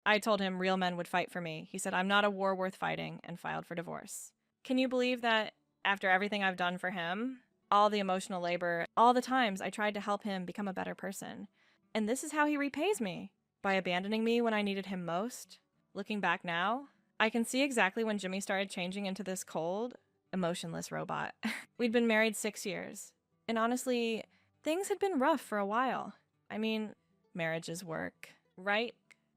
I told him real men would fight for me. He said, I'm not a war worth fighting, and filed for divorce. Can you believe that after everything I've done for him, all the emotional labor, all the times I tried to help him become a better person, and this is how he repays me? By abandoning me when I needed him most? Looking back now, I can see exactly when Jimmy started changing into this cold, emotionless robot. We'd been married 6 years, and honestly, things had been rough for a while. I mean, marriage is work, right?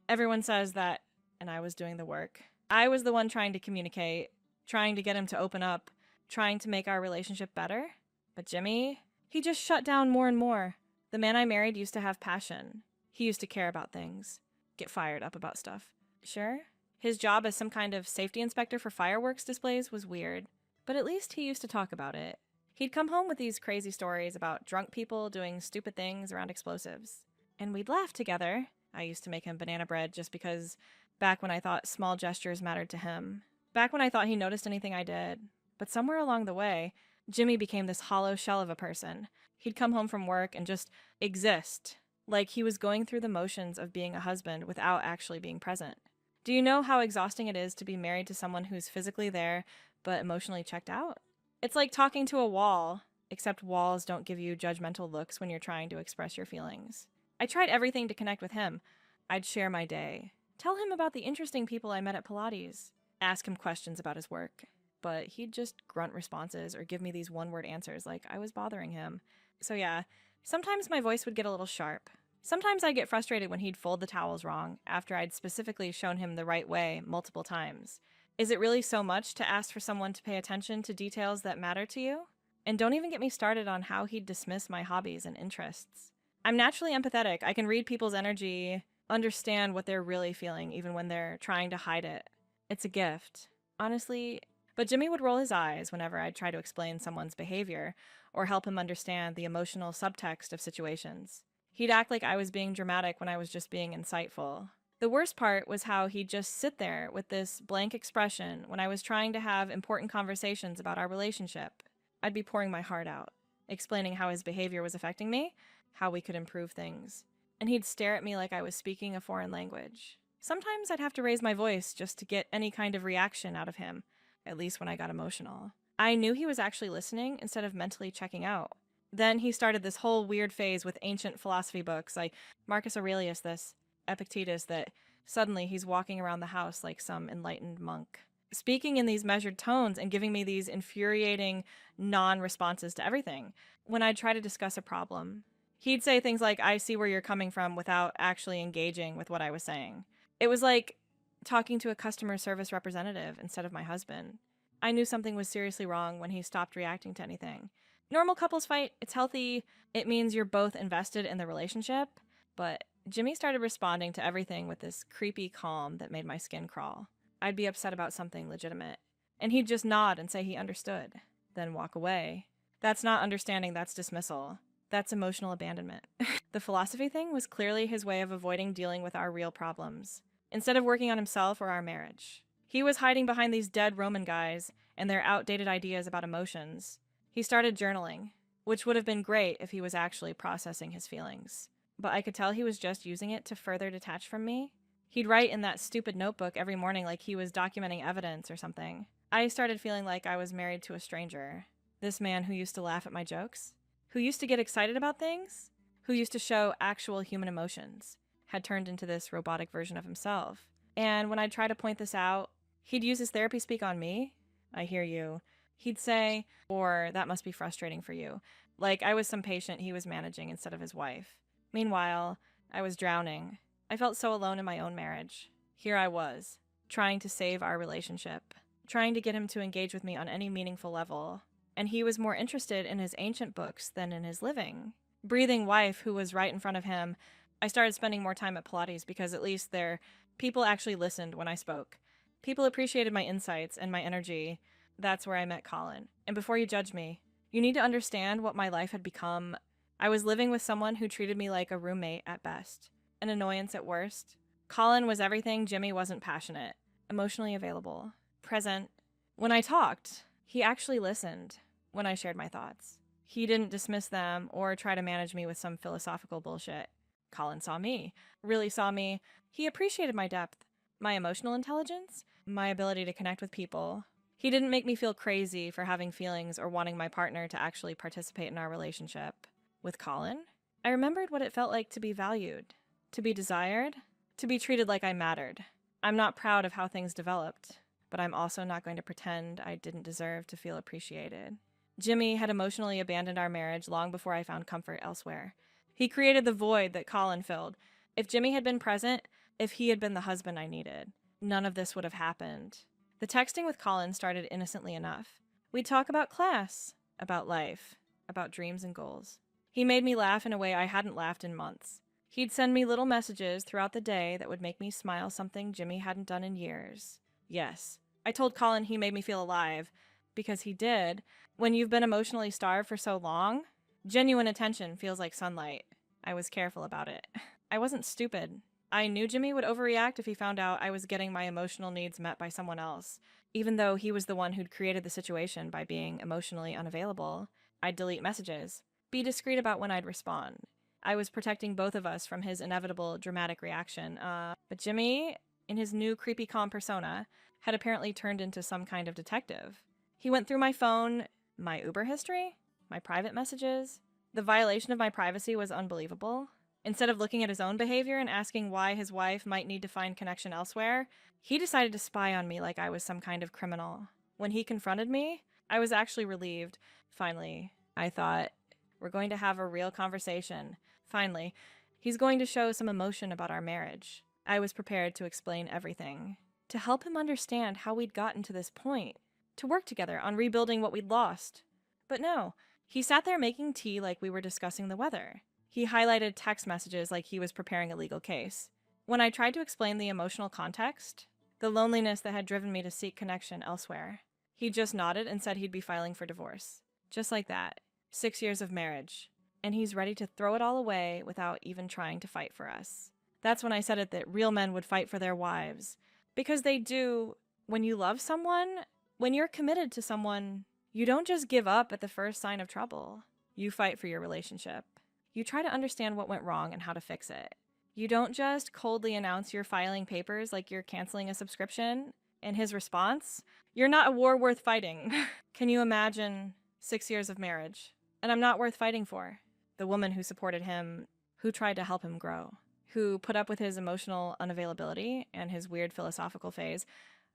Everyone says that, and I was doing the work. I was the one trying to communicate, trying to get him to open up, trying to make our relationship better. But Jimmy, he just shut down more and more. The man I married used to have passion. He used to care about things, get fired up about stuff. Sure, his job as some kind of safety inspector for fireworks displays was weird, but at least he used to talk about it. He'd come home with these crazy stories about drunk people doing stupid things around explosives. And we'd laugh together. I used to make him banana bread just because, back when I thought small gestures mattered to him. Back when I thought he noticed anything I did. But somewhere along the way, Jimmy became this hollow shell of a person. He'd come home from work and just exist, like he was going through the motions of being a husband without actually being present. Do you know how exhausting it is to be married to someone who's physically there but emotionally checked out? It's like talking to a wall, except walls don't give you judgmental looks when you're trying to express your feelings. I tried everything to connect with him. I'd share my day, tell him about the interesting people I met at Pilates, ask him questions about his work. But he'd just grunt responses or give me these one-word answers like I was bothering him. So yeah, sometimes my voice would get a little sharp. Sometimes I'd get frustrated when he'd fold the towels wrong after I'd specifically shown him the right way multiple times. Is it really so much to ask for someone to pay attention to details that matter to you? And don't even get me started on how he'd dismiss my hobbies and interests. I'm naturally empathetic. I can read people's energy, understand what they're really feeling even when they're trying to hide it. It's a gift. Honestly, but Jimmy would roll his eyes whenever I'd try to explain someone's behavior or help him understand the emotional subtext of situations. He'd act like I was being dramatic when I was just being insightful. The worst part was how he'd just sit there with this blank expression when I was trying to have important conversations about our relationship. I'd be pouring my heart out, explaining how his behavior was affecting me, how we could improve things. And he'd stare at me like I was speaking a foreign language. Sometimes I'd have to raise my voice just to get any kind of reaction out of him, at least when I got emotional. I knew he was actually listening instead of mentally checking out. Then he started this whole weird phase with ancient philosophy books like Marcus Aurelius, this Epictetus, that suddenly he's walking around the house like some enlightened monk, speaking in these measured tones and giving me these infuriating non-responses to everything. When I'd try to discuss a problem, he'd say things like, I see where you're coming from, without actually engaging with what I was saying. It was like talking to a customer service representative instead of my husband. I knew something was seriously wrong when he stopped reacting to anything. Normal couples fight, it's healthy, it means you're both invested in the relationship, but Jimmy started responding to everything with this creepy calm that made my skin crawl. I'd be upset about something legitimate, and he'd just nod and say he understood, then walk away. That's not understanding, that's dismissal. That's emotional abandonment. The philosophy thing was clearly his way of avoiding dealing with our real problems, instead of working on himself or our marriage. He was hiding behind these dead Roman guys and their outdated ideas about emotions. He started journaling, which would have been great if he was actually processing his feelings. But I could tell he was just using it to further detach from me. He'd write in that stupid notebook every morning like he was documenting evidence or something. I started feeling like I was married to a stranger. This man who used to laugh at my jokes, who used to get excited about things, who used to show actual human emotions, had turned into this robotic version of himself. And when I'd try to point this out, he'd use his therapy speak on me. I hear you. He'd say, or that must be frustrating for you. Like I was some patient he was managing instead of his wife. Meanwhile, I was drowning. I felt so alone in my own marriage. Here I was, trying to save our relationship, trying to get him to engage with me on any meaningful level. And he was more interested in his ancient books than in his living. Breathing wife who was right in front of him, I started spending more time at Pilates because at least there, people actually listened when I spoke. People appreciated my insights and my energy. That's where I met Colin. And before you judge me, you need to understand what my life had become. I was living with someone who treated me like a roommate at best, an annoyance at worst. Colin was everything Jimmy wasn't: passionate, emotionally available, present. When I talked, he actually listened when I shared my thoughts. He didn't dismiss them or try to manage me with some philosophical bullshit. Colin saw me, really saw me. He appreciated my depth, my emotional intelligence, my ability to connect with people. He didn't make me feel crazy for having feelings or wanting my partner to actually participate in our relationship. With Colin, I remembered what it felt like to be valued, to be desired, to be treated like I mattered. I'm not proud of how things developed, but I'm also not going to pretend I didn't deserve to feel appreciated. Jimmy had emotionally abandoned our marriage long before I found comfort elsewhere. He created the void that Colin filled. If Jimmy had been present, if he had been the husband I needed, none of this would have happened. The texting with Colin started innocently enough. We'd talk about class, about life, about dreams and goals. He made me laugh in a way I hadn't laughed in months. He'd send me little messages throughout the day that would make me smile, something Jimmy hadn't done in years. Yes, I told Colin he made me feel alive, because he did. When you've been emotionally starved for so long, genuine attention feels like sunlight. I was careful about it. I wasn't stupid. I knew Jimmy would overreact if he found out I was getting my emotional needs met by someone else. Even though he was the one who'd created the situation by being emotionally unavailable, I'd delete messages, be discreet about when I'd respond. I was protecting both of us from his inevitable dramatic reaction. But Jimmy, in his new creepy calm persona, had apparently turned into some kind of detective. He went through my phone, my Uber history, my private messages. The violation of my privacy was unbelievable. Instead of looking at his own behavior and asking why his wife might need to find connection elsewhere, he decided to spy on me like I was some kind of criminal. When he confronted me, I was actually relieved. Finally, I thought, we're going to have a real conversation. Finally, he's going to show some emotion about our marriage. I was prepared to explain everything, to help him understand how we'd gotten to this point, to work together on rebuilding what we'd lost. But no, he sat there making tea like we were discussing the weather. He highlighted text messages like he was preparing a legal case. When I tried to explain the emotional context, the loneliness that had driven me to seek connection elsewhere, he just nodded and said he'd be filing for divorce. Just like that. 6 years of marriage. And he's ready to throw it all away without even trying to fight for us. That's when I said it that real men would fight for their wives. Because they do. When you love someone, when you're committed to someone, you don't just give up at the first sign of trouble. You fight for your relationship. You try to understand what went wrong and how to fix it. You don't just coldly announce you're filing papers like you're canceling a subscription. And his response? You're not a war worth fighting. Can you imagine 6 years of marriage? And I'm not worth fighting for. The woman who supported him, who tried to help him grow, who put up with his emotional unavailability and his weird philosophical phase.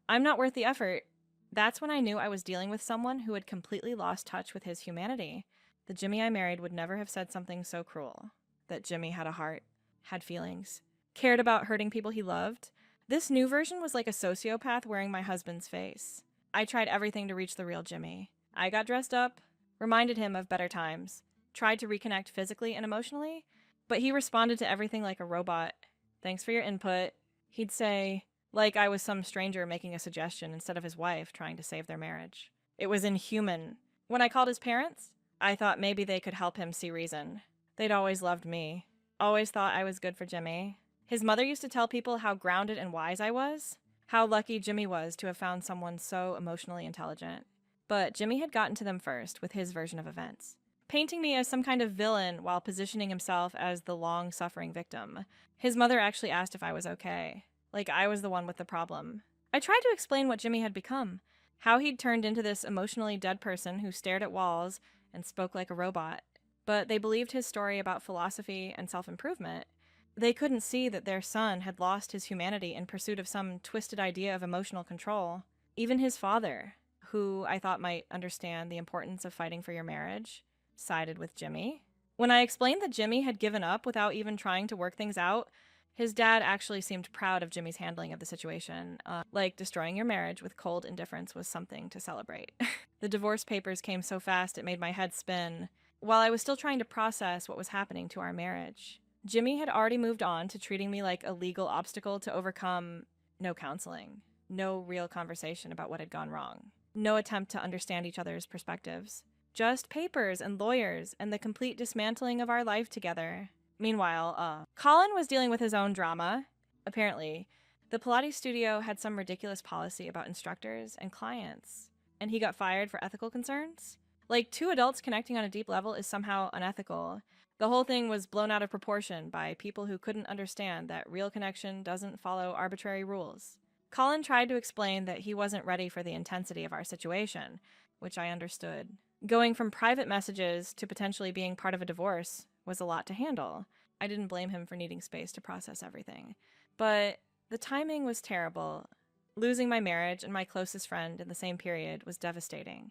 I'm not worth the effort. That's when I knew I was dealing with someone who had completely lost touch with his humanity. The Jimmy I married would never have said something so cruel. That Jimmy had a heart, had feelings, cared about hurting people he loved. This new version was like a sociopath wearing my husband's face. I tried everything to reach the real Jimmy. I got dressed up, reminded him of better times, tried to reconnect physically and emotionally, but he responded to everything like a robot. Thanks for your input. He'd say, like I was some stranger making a suggestion instead of his wife trying to save their marriage. It was inhuman. When I called his parents, I thought maybe they could help him see reason. They'd always loved me, always thought I was good for Jimmy. His mother used to tell people how grounded and wise I was, how lucky Jimmy was to have found someone so emotionally intelligent. But Jimmy had gotten to them first with his version of events, painting me as some kind of villain while positioning himself as the long-suffering victim. His mother actually asked if I was okay, like I was the one with the problem. I tried to explain what Jimmy had become, how he'd turned into this emotionally dead person who stared at walls and spoke like a robot. But they believed his story about philosophy and self-improvement. They couldn't see that their son had lost his humanity in pursuit of some twisted idea of emotional control. Even his father, who I thought might understand the importance of fighting for your marriage, sided with Jimmy. When I explained that Jimmy had given up without even trying to work things out, his dad actually seemed proud of Jimmy's handling of the situation. Like destroying your marriage with cold indifference was something to celebrate. The divorce papers came so fast it made my head spin, while I was still trying to process what was happening to our marriage. Jimmy had already moved on to treating me like a legal obstacle to overcome. No counseling. No real conversation about what had gone wrong. No attempt to understand each other's perspectives. Just papers and lawyers and the complete dismantling of our life together. Meanwhile, Colin was dealing with his own drama. Apparently, the Pilates studio had some ridiculous policy about instructors and clients, and he got fired for ethical concerns. Like, two adults connecting on a deep level is somehow unethical, The whole thing was blown out of proportion by people who couldn't understand that real connection doesn't follow arbitrary rules. Colin tried to explain that he wasn't ready for the intensity of our situation, which I understood. Going from private messages to potentially being part of a divorce was a lot to handle. I didn't blame him for needing space to process everything. But the timing was terrible. Losing my marriage and my closest friend in the same period was devastating.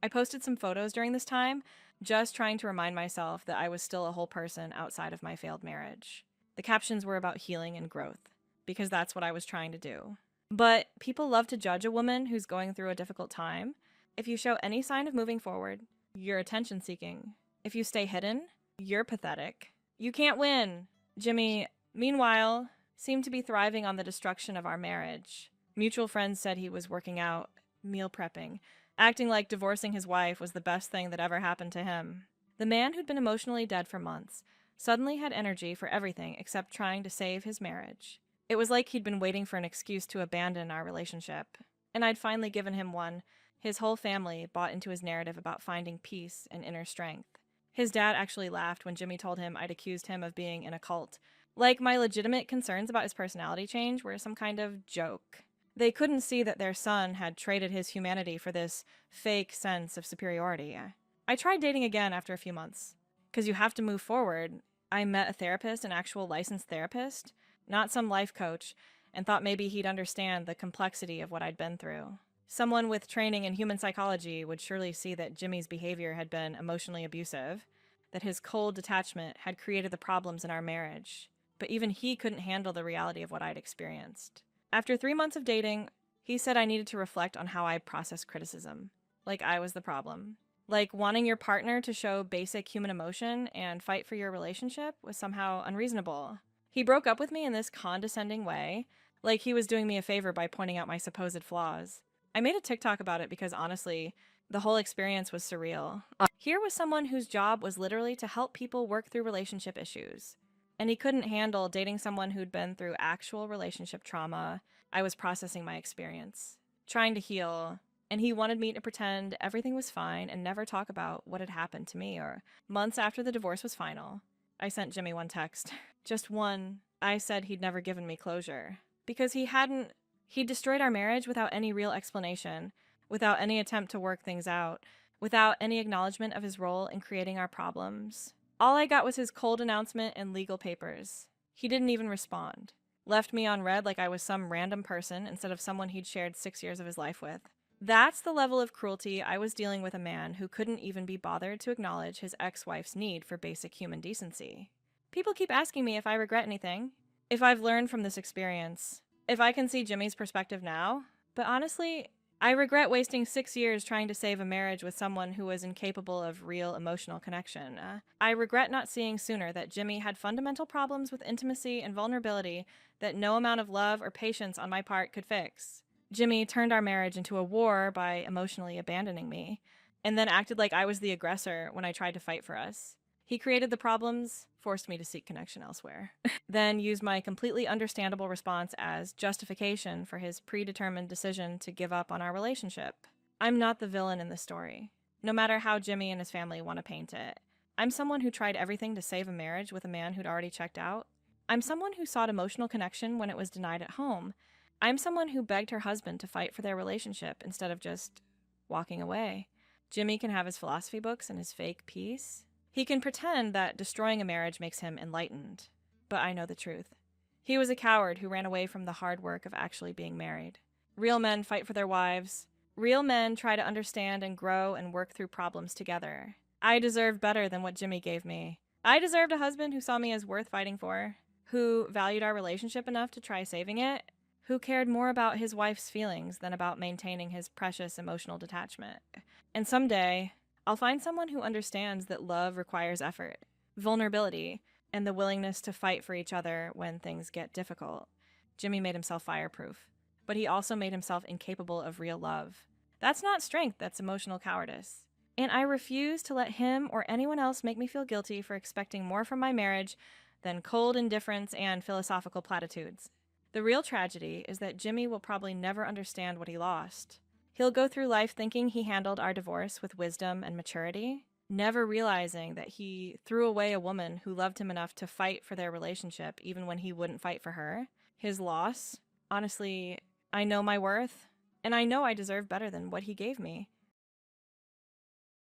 I posted some photos during this time, just trying to remind myself that I was still a whole person outside of my failed marriage. The captions were about healing and growth, because that's what I was trying to do. But people love to judge a woman who's going through a difficult time. If you show any sign of moving forward, you're attention-seeking. If you stay hidden, you're pathetic. You can't win. Jimmy, meanwhile, seemed to be thriving on the destruction of our marriage. Mutual friends said he was working out, meal prepping, acting like divorcing his wife was the best thing that ever happened to him. The man who'd been emotionally dead for months suddenly had energy for everything except trying to save his marriage. It was like he'd been waiting for an excuse to abandon our relationship. And I'd finally given him one. His whole family bought into his narrative about finding peace and inner strength. His dad actually laughed when Jimmy told him I'd accused him of being in a cult. Like my legitimate concerns about his personality change were some kind of joke. They couldn't see that their son had traded his humanity for this fake sense of superiority. I tried dating again after a few months. Because you have to move forward. I met a therapist, an actual licensed therapist, not some life coach, and thought maybe he'd understand the complexity of what I'd been through. Someone with training in human psychology would surely see that Jimmy's behavior had been emotionally abusive, that his cold detachment had created the problems in our marriage. But even he couldn't handle the reality of what I'd experienced. After 3 months of dating, he said I needed to reflect on how I process criticism. Like I was the problem. Like wanting your partner to show basic human emotion and fight for your relationship was somehow unreasonable. He broke up with me in this condescending way, like he was doing me a favor by pointing out my supposed flaws. I made a TikTok about it because honestly, the whole experience was surreal. Here was someone whose job was literally to help people work through relationship issues. And he couldn't handle dating someone who'd been through actual relationship trauma. I was processing my experience, trying to heal, and he wanted me to pretend everything was fine and never talk about what had happened to me. Or months after the divorce was final, I sent Jimmy one text. Just one. I said he'd never given me closure. Because he destroyed our marriage without any real explanation, without any attempt to work things out, without any acknowledgement of his role in creating our problems. All I got was his cold announcement and legal papers. He didn't even respond. Left me on red like I was some random person instead of someone he'd shared 6 years of his life with. That's the level of cruelty I was dealing with a man who couldn't even be bothered to acknowledge his ex-wife's need for basic human decency. People keep asking me if I regret anything, if I've learned from this experience, if I can see Jimmy's perspective now. But honestly, I regret wasting 6 years trying to save a marriage with someone who was incapable of real emotional connection. I regret not seeing sooner that Jimmy had fundamental problems with intimacy and vulnerability that no amount of love or patience on my part could fix. Jimmy turned our marriage into a war by emotionally abandoning me, and then acted like I was the aggressor when I tried to fight for us. He created the problems, forced me to seek connection elsewhere, then used my completely understandable response as justification for his predetermined decision to give up on our relationship. I'm not the villain in this story, no matter how Jimmy and his family want to paint it. I'm someone who tried everything to save a marriage with a man who'd already checked out. I'm someone who sought emotional connection when it was denied at home. I'm someone who begged her husband to fight for their relationship instead of just walking away. Jimmy can have his philosophy books and his fake peace. He can pretend that destroying a marriage makes him enlightened, but I know the truth. He was a coward who ran away from the hard work of actually being married. Real men fight for their wives. Real men try to understand and grow and work through problems together. I deserve better than what Jimmy gave me. I deserved a husband who saw me as worth fighting for, who valued our relationship enough to try saving it, who cared more about his wife's feelings than about maintaining his precious emotional detachment. And someday, I'll find someone who understands that love requires effort, vulnerability, and the willingness to fight for each other when things get difficult. Jimmy made himself fireproof, but he also made himself incapable of real love. That's not strength, that's emotional cowardice. And I refuse to let him or anyone else make me feel guilty for expecting more from my marriage than cold indifference and philosophical platitudes. The real tragedy is that Jimmy will probably never understand what he lost. He'll go through life thinking he handled our divorce with wisdom and maturity, never realizing that he threw away a woman who loved him enough to fight for their relationship, even when he wouldn't fight for her. His loss. Honestly, I know my worth, and I know I deserve better than what he gave me.